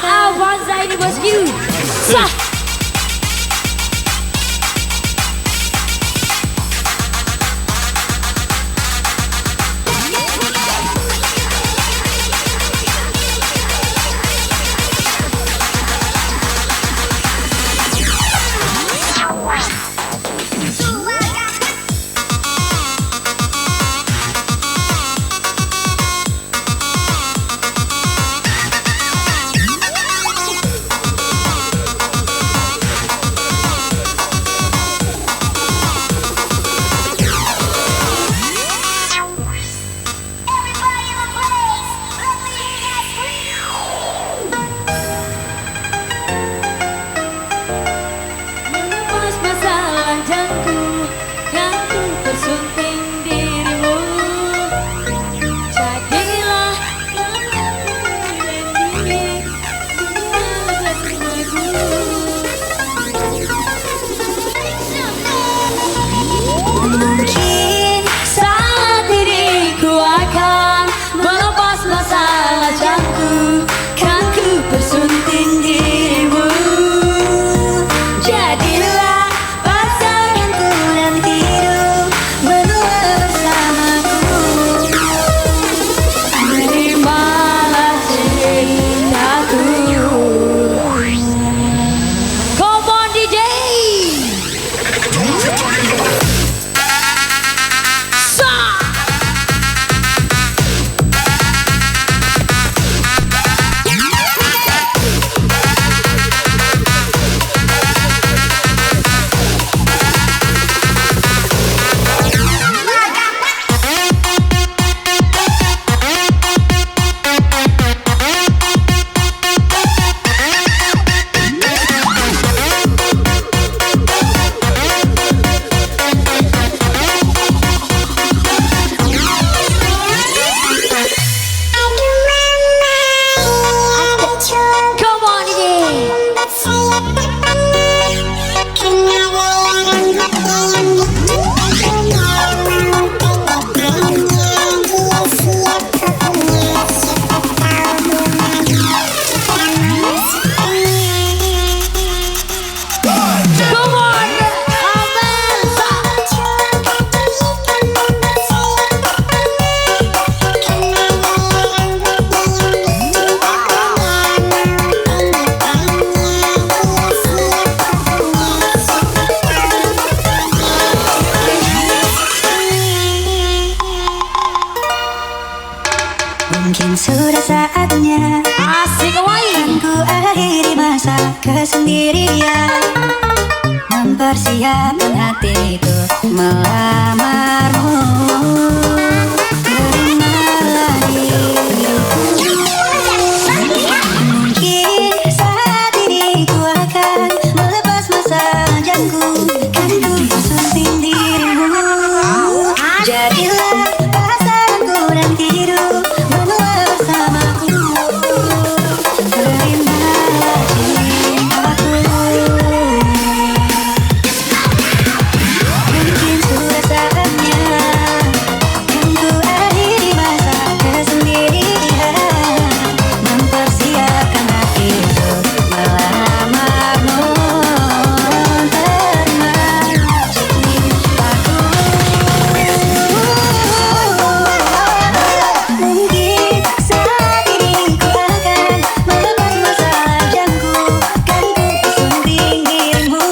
Avanza, ini bos you. Sah. Mungkin sudah saatnya asik kawaii ku akhiri masa kesendirian. mempersiapkan hatiku melamarmu. Terimalah diriku. Mungkin saat ini ku akan melepas masa jangku, kan ku sunting dirimu. Jadilah pasanganku dan hidup menua bersamaku. Terimalah cintaku. Mungkin sudah saatnya kan ku akhiri masa kesendirian, mempersiapkan hatiku melamarmu. Terimalah cintaku. Mungkin saat ini ku akan melepas masa jangku, kan ku sunting dirimu.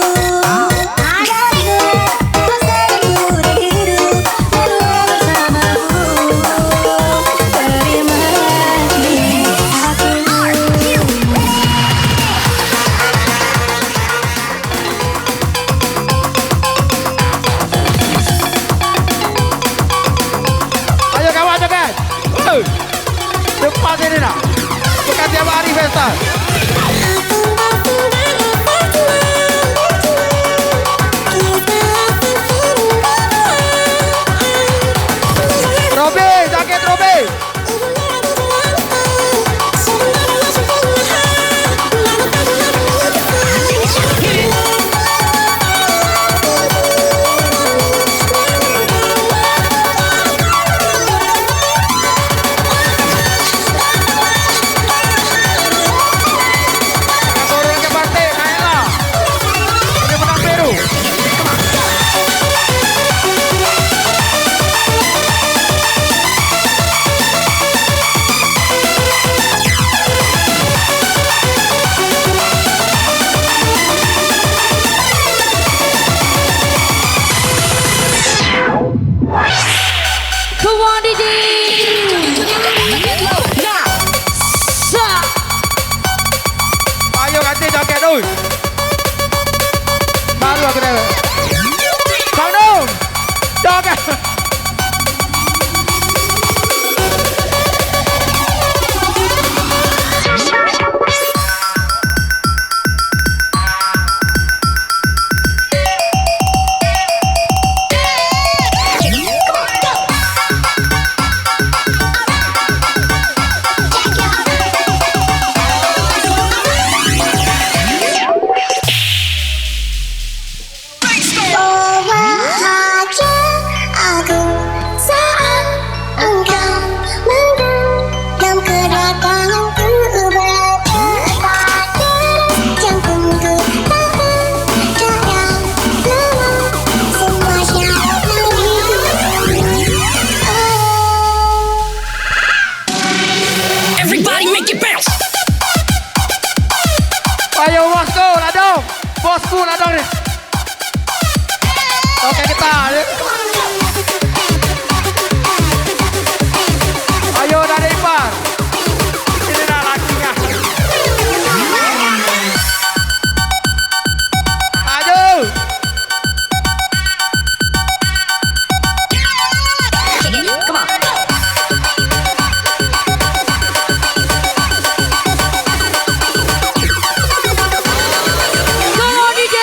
Jadilah pasanganku dan hidup menua bersamaku. Terimalah cintaku. Ayo kawan joget. Depan sini nak. Bukan tiap hari pesta. Robi, joget Robi. Turun ke pantai, naiklah. Ini menang biru. Come on, DJ. Sa. Ayo ganti joget dulu. Baru aku dah. Kau dong. Joget. Bahagia aku saat engkau menggenggam kedatanganku, bergetar jantungku tak percaya lama semua syarat Everybody make it bounce. Ayo bosku, ladong. Bosku, ladong ni. Oke kita. Ayo dari ipar. Ini dah lakinya. Ayo. Come on. Come on, DJ.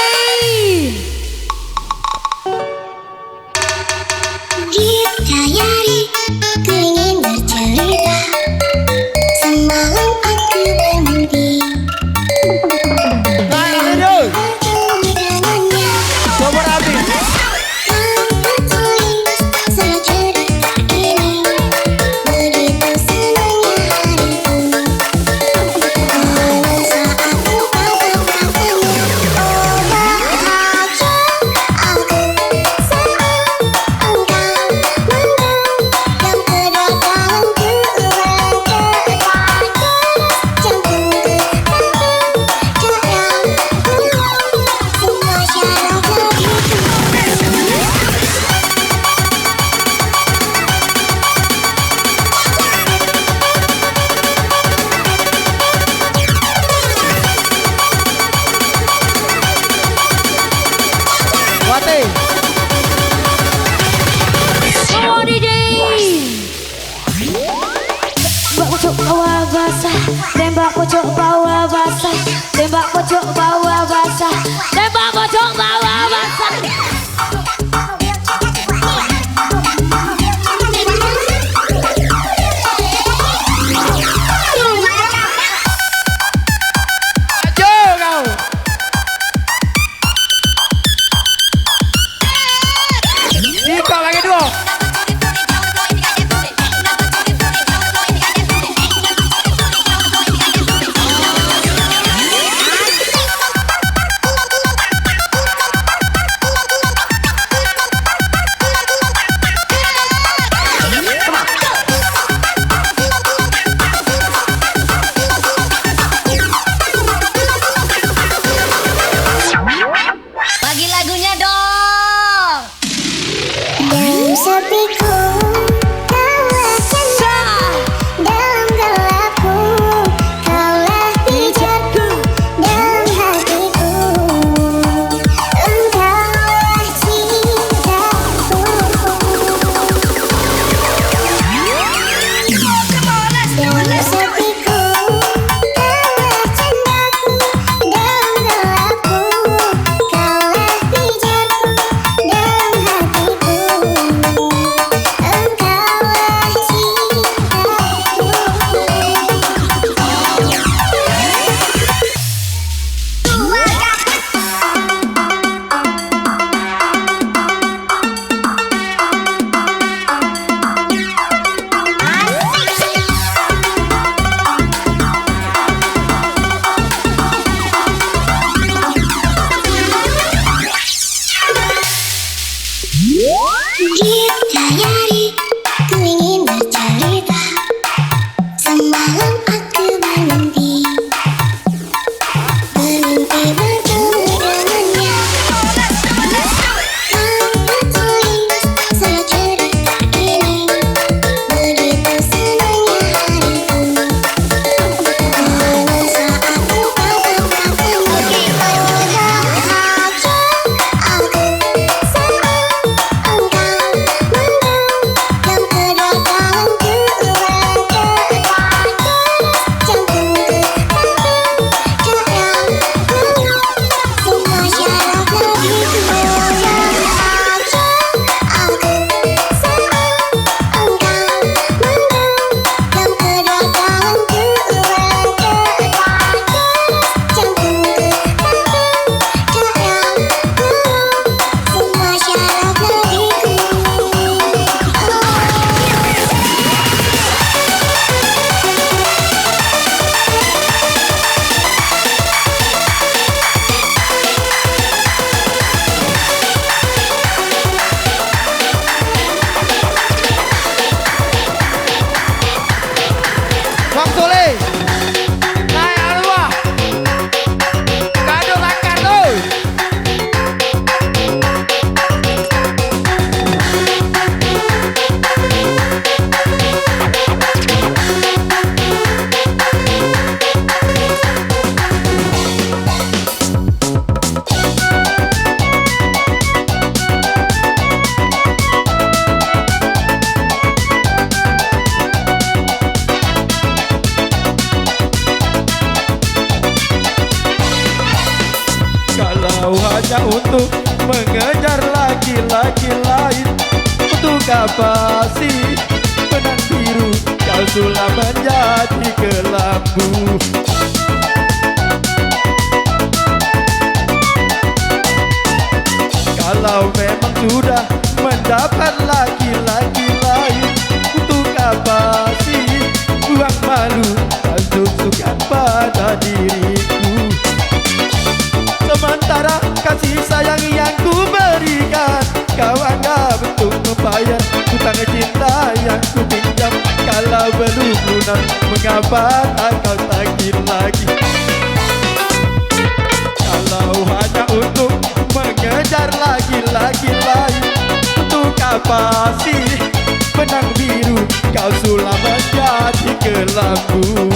Tembak pojok bawah basah, tembak pojok bawah basah, tembak pojok bawah basah. Bagi lagunya dong. Dalam sepiku, kaulah canda. Dalam gelapku, kaulah pijarku. Dalam hatiku, engkaulah cintaku. Dalam sepiku, kaulah candaku. Dalam gelapku, kaulah pijarku. Dalam hatiku, engkaulah Kita nyari, ku ingin bercerita. Semalam aku bermimpi bertemu dengannya. Aku tulis semua cerita ini. Begitu senangnya hariku. Pada saat engkau katakan begitu bahagia aku saat Bang Soleh, naik arwah, kado langkar tuh. Kalau hanya untuk mengejar laki-laki lain, untuk apa sih benang biru kau sulam menjadi kelambu? Kalau memang sudah mendapat laki-laki lain, untuk apa sih buang malu kau tunjukkan pada diriku? Sementara kasih sayang yang ku berikan, kau anggap untuk membayar hutang cinta yang ku pinjam. Kalau belum lunas, mengapa tak kau tagih lagi? Kalau hanya untuk mengejar laki-laki lain, untuk apa sih benang biru kau sulam menjadi kelambu?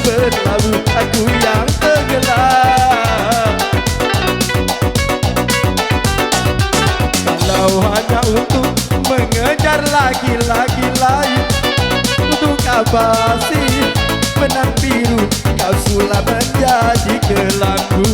berlabuh aku yang tenggelam. Kalau hanya untuk mengejar laki-laki lain, untuk apa sih benang biru kau sulap menjadi gelangku.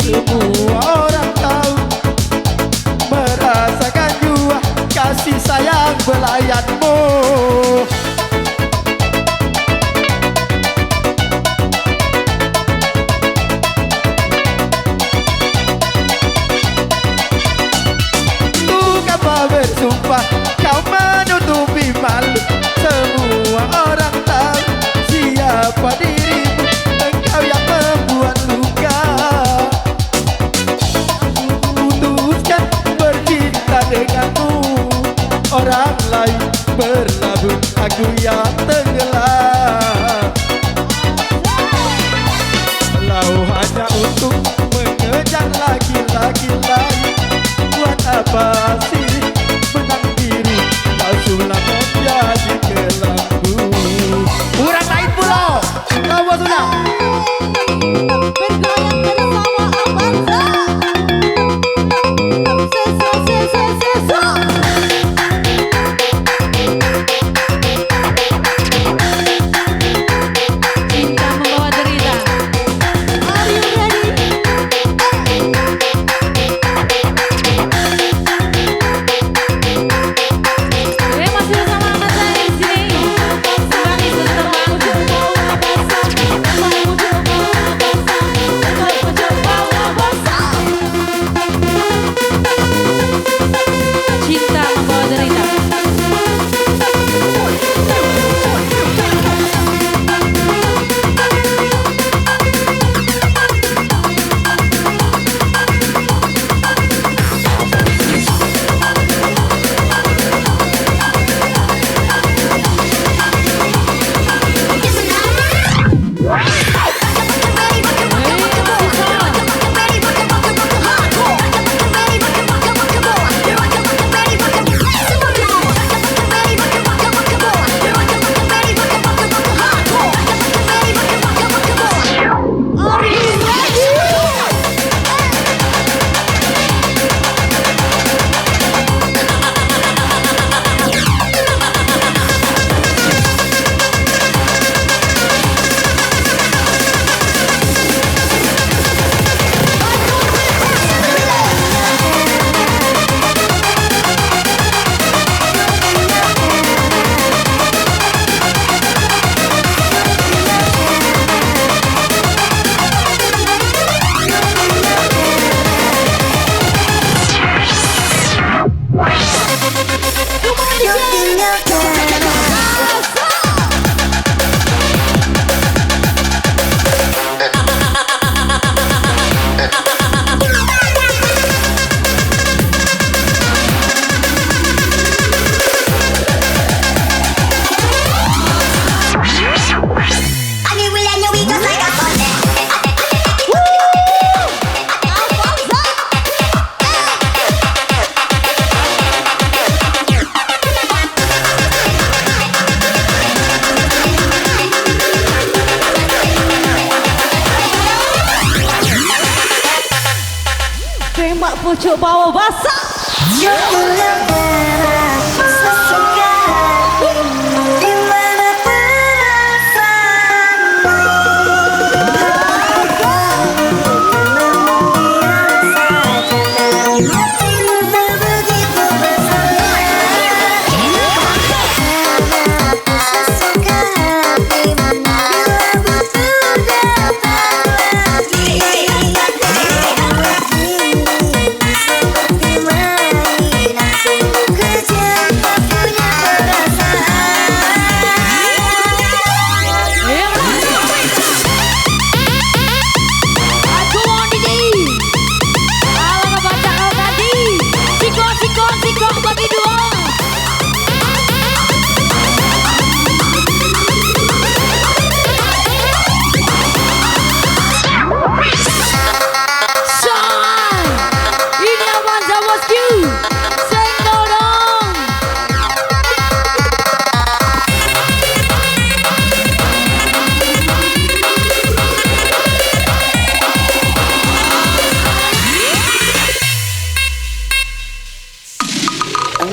Semua orang tahu, merasakan jua kasih sayang belayanmu. Untuk apa bersumpah kau menutupi malu? Semua orang tahu siapa dirimu, engkau yang membuat luka. Putuskan bercinta denganmu, orang lain berlabuh aku yang tenggelam. Kalau hanya untuk mengejar laki-laki lain, buat apa sih benang biru kau sulap menjadi gelangku. Kurang lain pulau, lawa sudah. Bergoyang bersama Avanza. Sesa. Cinta membawa derita. Are you ready? Masih bersama anak saya di sini. Kami cinta membawa derita. Tembak pucuk bawah basah. Seperti mainan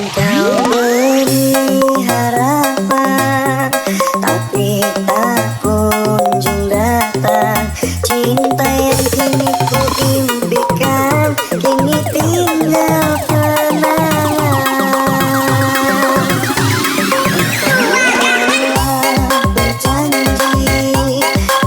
Kau beri harapan, tapi tak kunjung datang. Cinta yang kini ku impikan, kini tinggal kenangan. Berjanji,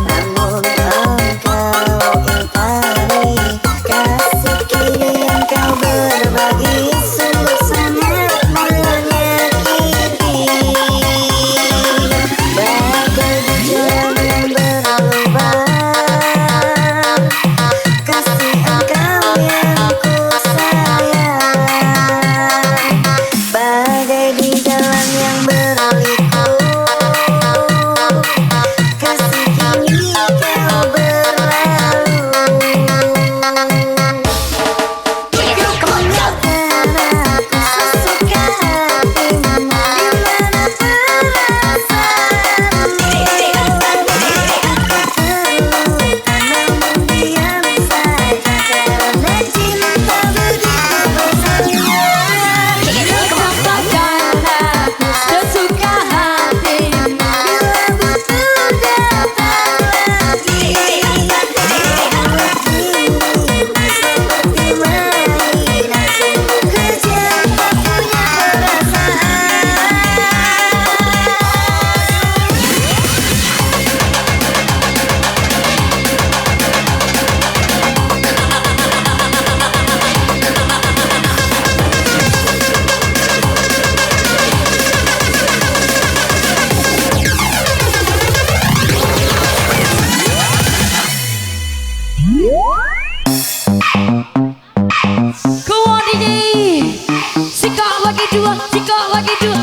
namun engkau ingkari. Kasih kini yang kau berbagi sungguh sangat menyakiti. Bagai hujan yang berlubang, kasih engkau yang ku sayang. Bagai di jalan yang berliku, kasih kini kau berlalu. Konyolkan aku sesuka hatimu, di mana perasaanmu. Aku terluka namun diam saja, karena cinta begitu besarnya. Katakan aku sesuka hatimu. Bila butuh datang lagi, seperti mainan, kejam tak punya Come on DJ, sikap lagi dua, sikap lagi dua.